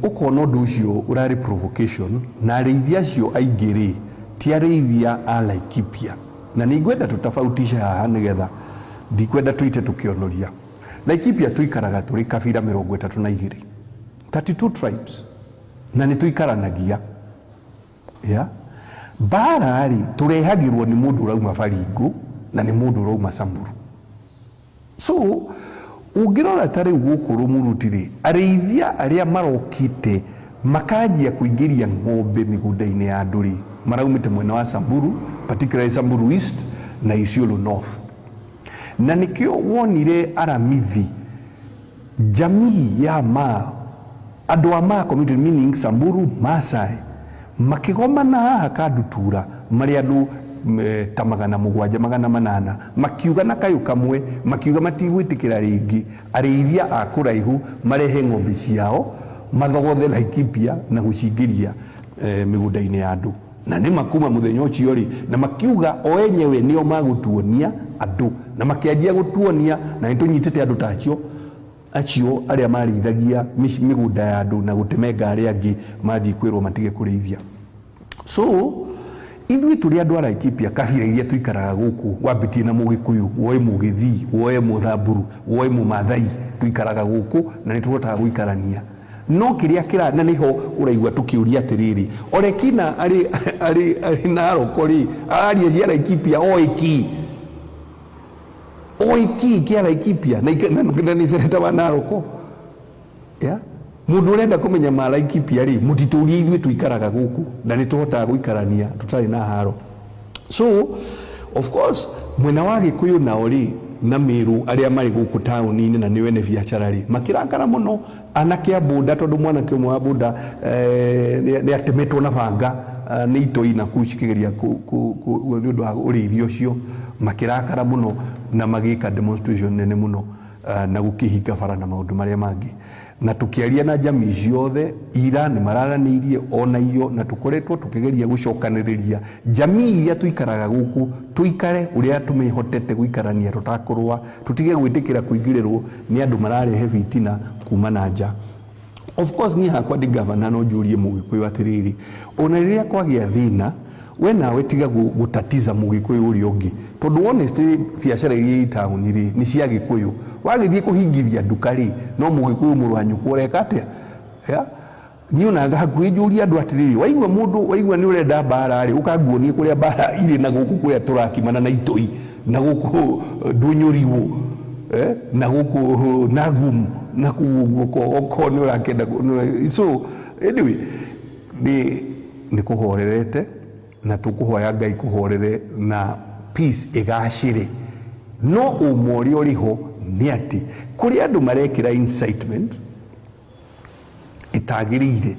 Speaker 3: ukona undu ucio urari provocation na arĩithia acio aingĩ ti arĩithia a Laikipia, na nĩngwenda tutafautisha haha nigetha ndikwenda tuite tukionoria Laikipia tuikaraga turi kabira 32 32 tribes na ni tuikaranagia bara turehagirwo ni mundu urauma Baringo na ni mundu urauma Samburu. So ungirora tari guku Rumuruti areithia aria marokite makajia kuingiria ng'ombe migunda-ini ya anduri maraumite mwena wa Samburu, particularly Samburu East na Isiolo North. Na nikio wonire aramithi jamii ya andu a community meaning Samburu Maasai makigomana haha Kandutura mari andu ta 700-800 makiuga na kayu kamwe makiuga matigwitikira ringi areithia a kuraihu marehe ng'ombe ciao mathogothe Laikipia na gucingiria migunda-ini ya andu na ni makuma muthenya ucio ri na makiuga o enyewe nio magutuonia andu na makianjia gutuonia na nitunyitite andu tacio acio aria marithagia migunda ya andu na gutemenga aria angi mathi kwirwo matige kurithia. So ithui turi andu a Laikipia kabira iria tuikaraga guku wambitie na Mugikuyu woe Mugithi woe Muthamburu woe Mumathai tuikaraga guku na nituhotaga guikarania no kiria kira na niho uraigwa tukiuria atiriri Orekina ari Narok ari cia Laikipia oiki kia Laikipia na ni seneta wa Narok mundu urenda kumenya ma Laikipia ri mutiturie ithui tuikaraga guku na nituhotaga guikarania tutari na haro. So of course mwena wa Gikuyu na ori na Meru aria mari guku tauni-ini na niwe ne biacara ri makirakara muno anake abunda tondu mwana ke mwa abunda ni atemetwo na banga ni itoi na kucikigeria ku ndu wa urithio cio makirakara muno na magika demonstration nene muno na gukihinga bara na maundu maria mangi na tukiaria na jamii ciothe ira ni mararanirie ona iyo na tukoretwo tukigeria gucokaniriria jamii iria tuikaraga guku tuikare uria tumihotete guikarania tutakorwa tutige gwitikira kuingirirwo ni andu mararehe fitina kuma na nja. Of course ni hakwa ndi governor no jurie Mugikuyu atiriri ona riria kwagia thina we nawe tiga gutatiza Mugikuyu uri ungi tondu honestly biacara iria itauni ri ni cia Gikuyu wagithie kuhingithia nduka ri no Mugikuyu murwanyu kureka atia ni ona gahakuhi juria andu atiriri waigwa mundu waigwa ni urenda bara ri ukanguonie kuria bara iri na guku kuria turakimana na itoi na guku Ndunyuriwo na guku Nagum na kuko ni urakenda. So anyway ni kuhorerete na tukuhoya Ngai kuhorere na peace igashire no umori oriho ni ati kuri andu marekira incitement itagirire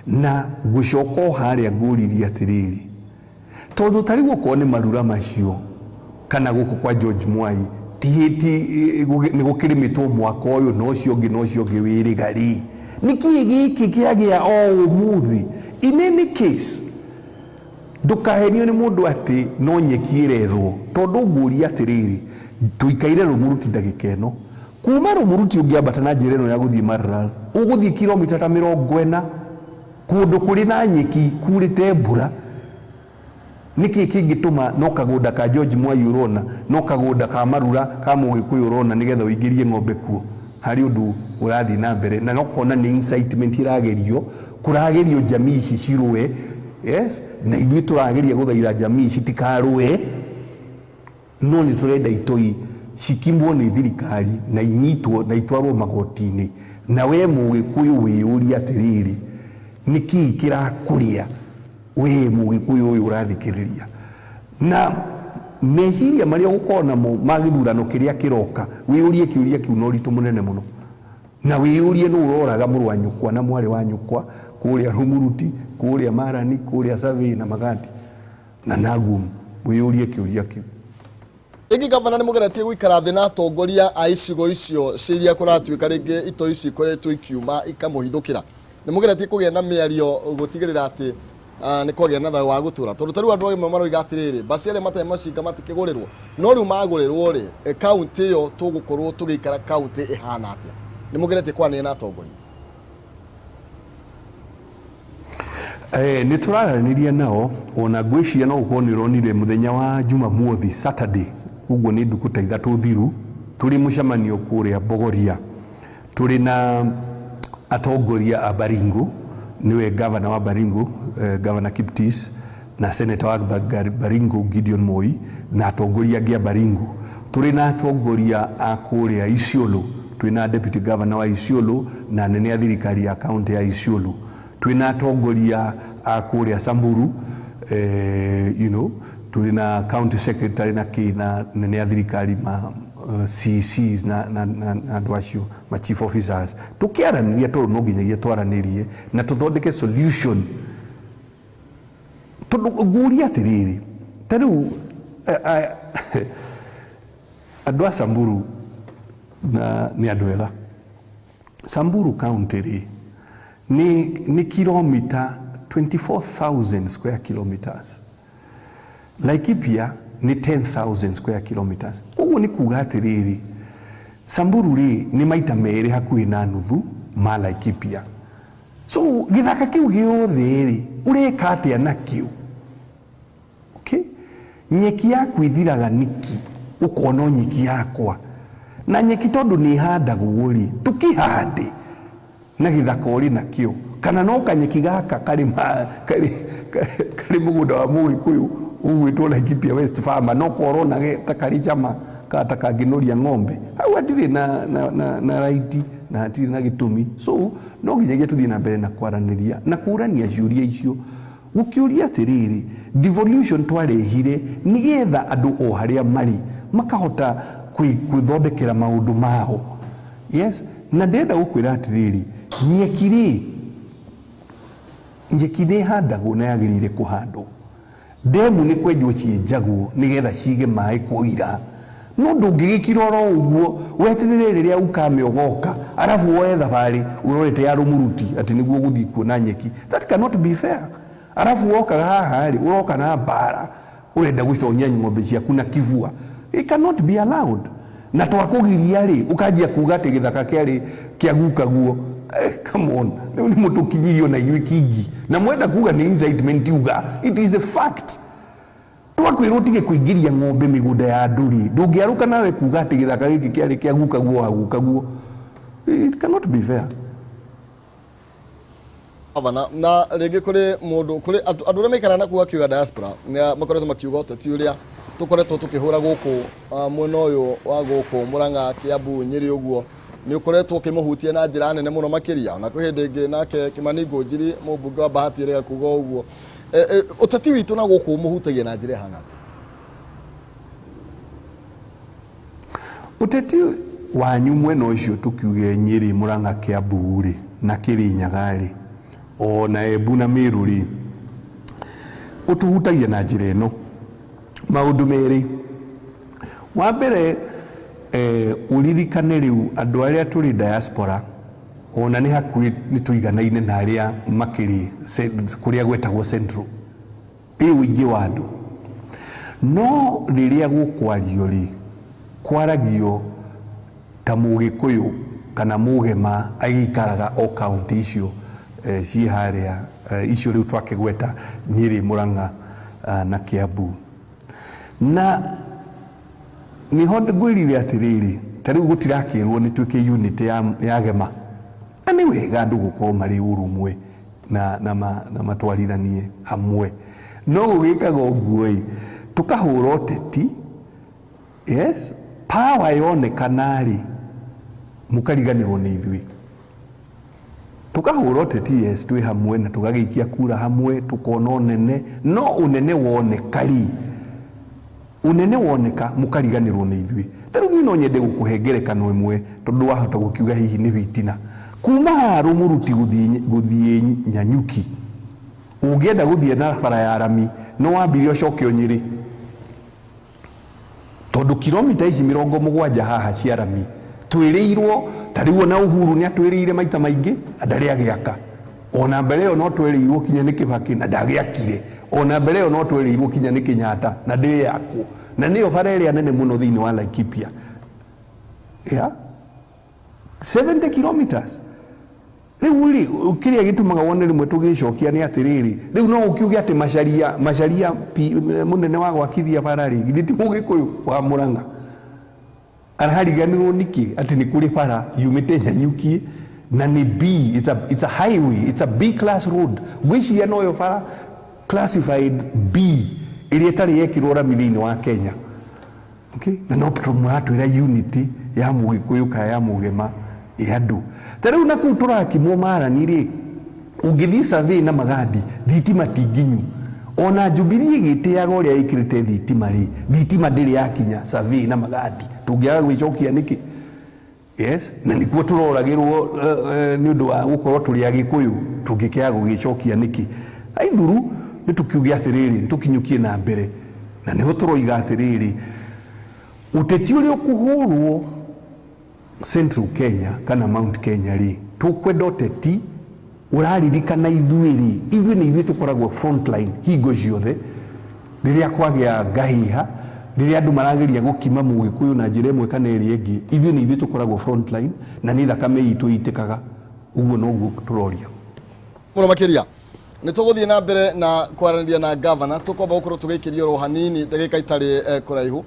Speaker 3: na gucoko haria nguriria atiriri tondu tari guko ni marura macio kana guku kwa George Mwai tihiti ni gukirimitwo mwaka uyu no cio ngi wirigari niki giki kiagia o umuthi in any case ndukahenio ni mundu ati no nyekirethwo tondu nguria atiriri tuikaire Rumuruti ndagika eno kuma Rumuruti ungiambata na njira eno ya guthie Maralal uguthie kilomita ta 40 kundu kuri na nyeki kurite mbura niki kingituma no kagunda ka George Mwai urona no kagunda ka Marura ka Mugikuyu urona nigetha uingirie ng'ombe kuo hari undu urathi na mbere na no kona ni incitement iragerio kuragerio jamii cicirwe na ithui turageria guthaira jamii citikarwe no ni turenda itoi cikimwo ni thirikari na inyitwo na itwarwo magoti-ini na we Mugikuyu wiyuria atiriri niki kirakuria we Mugikuyu uyu urathikiriria na meciria maria gukona mo magithurano kiria kiroka wiyurie kiuria kiu no ritu munene muno na wiyurie no uroraga murwanyukwa na mwari wa nyukwa kuria Rumuruti kuria Marani kuria Survey na Magadi na Nagum wiyurie kiuria kiu
Speaker 1: igi gavana ni mugeretie guikara thi na atongoria a icigo icio ciria kuratuika ringi ito ici ikoretwo ikiuma ikamuhithukira ni mugeretie kugia na miario gutigirira ati ni kwagia na thayo wa gutura tondu tari andu amwe maroiga atiriri basi ale matae macinga matikigurirwo no riu magurirwo ri county yo tugukorwo tugiikara county ihana atia ni mugeretie kwanira na atongoria
Speaker 3: ni turaraniria nao ona ngwiciria no ukonirwo nire muthenya wa Jumamothi Saturday kuguo ni ndukuta ithatu thiru turi mucemanio kuria Bogoria turi na atongoria a Baringo niwe governor wa Baringo governor Kiptis na senator wa Baringo Gideon Moi na atongoria gia Baringo turi na atongoria a kuria Isiolo turi na deputy governor wa Isiolo na nene a thirikari ya county ya Isiolo turi na atongoria a kuria Samburu turi na county secretary na kina nene a thirikari ma CCs na andwacio ma chief officers tukiaraniria to no nginyagia twaranirie na tuthondeke solution tuguria atiriri tariu andwa Samburu na ni andu ega Samburu county ri ni kilomita 24,000 square kilometers Laikipia ni 10,000 square kilometers koguo ni kuga atiriri Samburu ri ni maita meri hakuhi na nuthu ma Laikipia so githaka kiu giothe ri ureka atia nakio okay nyeki yaku ithiraga niki ukona nyeki yakwa na nyeki tondu ni handagwo ri tukihande na githaka uri nakio kana no kanyeki gaka kari mugunda wa Mugikuyu ugwitwo Laikipia West Farmer no korona takari jama katakaginuria ng'ombe au atire na raiti na atire na gitumi so no nginyagia tuthie na mbere na kwaraniria na kurania ciuria icio gukiuria atiriri devolution twarehire nigetha andu o haria mari makahota kwithondekera maundu mao yes na ndenda gukwira atiriri nyeki handagwo na yagirire kuhandwo demu ni kwenjwo cienjagwo nigetha cige mai kuira no ndungigikira ro uguo wetirire riria ukame ogoka arafu woe thabari urorete ya rumuruti ati niguo guthii kuona nyeki that cannot be fair arafu woka haha ri uroka na bara urenda guconya ng'ombe ciaku na kivua it cannot be allowed na twakugiria ri ukajia kuga ati githaka kiari kiaguka guo come on ni mutukinyirio na inywe kingi na mwenda kuga ni incitement uga it is a fact twakwirwo tige kuingiria ng'ombe migunda ya nduri ndungiaruka nawe kuga ati githaka giki kiari kiaguka guo aguka guo it cannot be fair
Speaker 1: avana na rege kuri mundu kuri andure mekana na kuga kiuga diaspora na makoretwo makiuga uteti uria tukoretwo tukihura guku mwena uyu wa guku Murang'a Kiambu Nyeri uguo ni ukoretwo kimuhutie na njira nene muno makiria na kuhinde ngi nake Kimani Ngunjiri mubunge wa Bahati ire kuga uguo uteti witu na guku muhutagie na njira hana
Speaker 3: uteti wanyu mwena ucio tukiuge Nyeri Murang'a Kiambu ri na Kirinyaga ri ona Embu na Meru ri utuhutagie na njira ino maundu meri wa mbere uririkane riu andu aria turi diaspora ona ni hakui ni tuiganaine na aria makiri kuria gwetagwo central uingi wa andu no riria gukwario ri kwaragio ta Mugikuyu kana Mugema agikaraga o county icio ci haria icio riu twakigweta Nyeri Murang'a na Kiambu na ni honde gwirire atiriri tariu gutirakirwo ni twike unit ya Gema ani wega andu gukorwo mari urumwe na matwarithanie hamwe no gugikaga uguo tukahura uteti yes power yonekana ri mukariganirwo ni ithui tukahura uteti yes twi hamwe na tugagikia kura hamwe tukona unene no unene wonekari unene woneka mukariganirwo ni ithui taru ngino nyende gukuhengerekano imwe tondu wahota gukiuga hihi ni witina kuma rumuruti guthie Nyanyuki ungienda guthie na bara ya Arami no wambire ucoke Nyeri tondu kilomita ici 70 haha cia Arami twiriirwo tariu na Uhuru ni atwiriire maita maingi ndari agiaka ona mbere yo no twiriirwo kinya ni Kibaki na ndagiakire ona mbere yo no twiriirwo kinya ni Kenyatta na ndiri yako na niyo bara nene muno thini wa Laikipia yeah 70 kilometers riu ri kiria gitumaga wone rimwe tugicokia ni atiriri riu no ukiuge ati macharia munene wa gwakithia bara ri giti mugikuyu wa Murang'a arahariganirwo niki ati ni kuri bara yumite Nyanyuki na ni B, it's a highway, it's a B class road. Wishi ya noyo bara classified B ili etari yekirwo ramiri-ini wa Kenya. Okay? Na no tũratwĩra unity ya Mũgĩkũyũ ka ya Mũgema andu. Ta rĩu na kũu tũrakimwo Marani rĩ, ũngĩthiĩ survey na Magadi thitima tinginyu. Ona Jubilee ĩgĩtĩaga ũrĩa ĩkĩrĩte thitima rĩ, thitima ndĩrĩ yakinya survey na Magadi. Tũngĩaga gwĩcokia nĩkĩ? Yes, na nikuo turoragirwo ni undu wa gukorwo turi Agikuyu tungikea gugicokia niki aithuru ni tukiugia athiriri tukinyukie na mbere na niho turoiga athiriri uteti uri ukuhurwo Central Kenya kana Mount Kenya ri tukwenda uteti uraririkana ithuĩ ni ithuĩ tukoragwo frontline hingo ciothe riria kwagia ngahiha riria andu marageria gukima Mũgĩkũyũ na njĩra ĩmwe kana ĩrĩa ĩngĩ ithuĩ ni ithuĩ tukoragwo frontline na ni thakame itu itikaga uguo noguo turoria
Speaker 1: muno makiria ni tuguthie na mbere na kwaranĩria na governor tukomba gukorwo tugikirio ro hanini ndagika itari kuraihu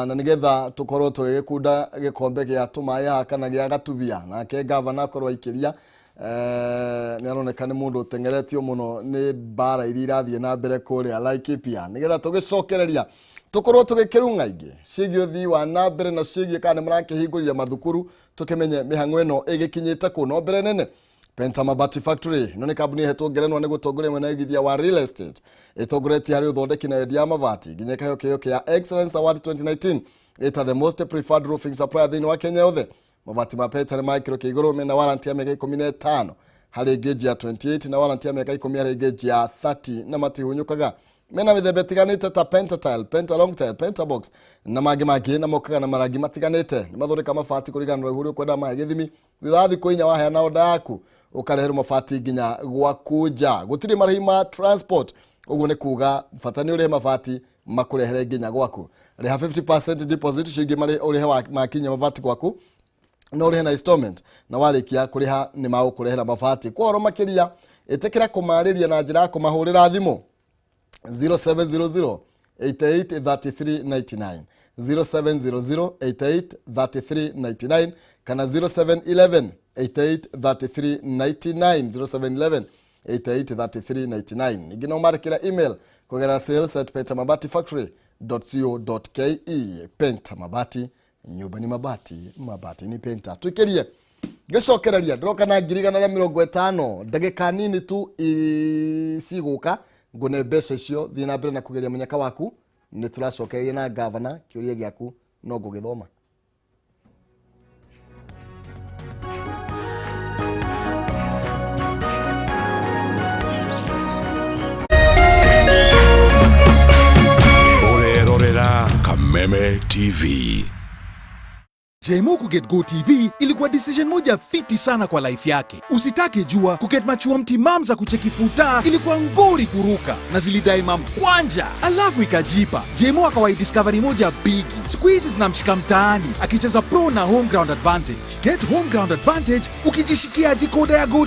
Speaker 1: na nigetha tukorwo tugikunda gikombe gia tumaya kana gia gatubia nake governor akorwo aikiria ni aroneka ni mundu utengeretio muno ni bara iria irathie na mbere kuria Laikipia nigetha tugicokereria tukorwo tugikirunga ingi cigio thi wa na mbere na cigio kana murakihingurira mathukuru tukimenye mihang'o ino igikinyite ku no mbere nene Penta Mabati Factory no ni kambuni hetwo ngerenwa ni gutongoria mwena igithia wa real estate itongoretie hari uthondeki na endia mabati nginyeka yo ya Excellence Award 2019 ita the most preferred roofing supplier thini wa Kenya yothe mabati mapeta ni makiro kigoro mena warranty ya miaka 15 hari gauge ya 28 na warranty ya miaka 10 hari gauge ya 30 na matihunyukaga mena mithemba tiganite ta Pentatile, Penta Long Tile, Penta Box na magi na mokaga na marangi matiganite ni mathondeka mabati kurigana rũhuri ukwenda mahe githimi thithathi kuinya wahe na oda yaku ukareherwo mabati nginya gwakuja gutiri marĩhi ma transport uguo ni kuga fatani urihe mabati makurehere nginya gwaku reha 50% deposit shingi mari urihe makinya mabati gwaku no urihe na installment na warikia kuriha ni maũkũrehera mabati kworo makiria itekera kumariria na njira kumahurira thimu 0700 883399 0700883399 kana 0711 883399 0711883399 igino marikira email kugera sales@pentamabatifactory.co.ke Penta Mabati nyumba ni mabati ni penta tukirie gicokereria droka na 150 ndagika nini tu ciguka ngone mbeca icio thii na mbere na kugeria munyaka waku ni turacokereria na governor kiuria giaku no ngugithoma
Speaker 4: Kameme TV. Jemo kuget Go TV ilikuwa decision moja fiti sana kwa life yake. Usitake jua kuget machua mtimam za kucheki futa ilikuwa ngori kuruka na zilidai mamkwanja. Alafu ikajipa. Jemo akawai discovery moja bigi. Siku hizi zinamshika mtaani akicheza pro na home ground advantage. Get home ground advantage ukijishikia decoder ya Go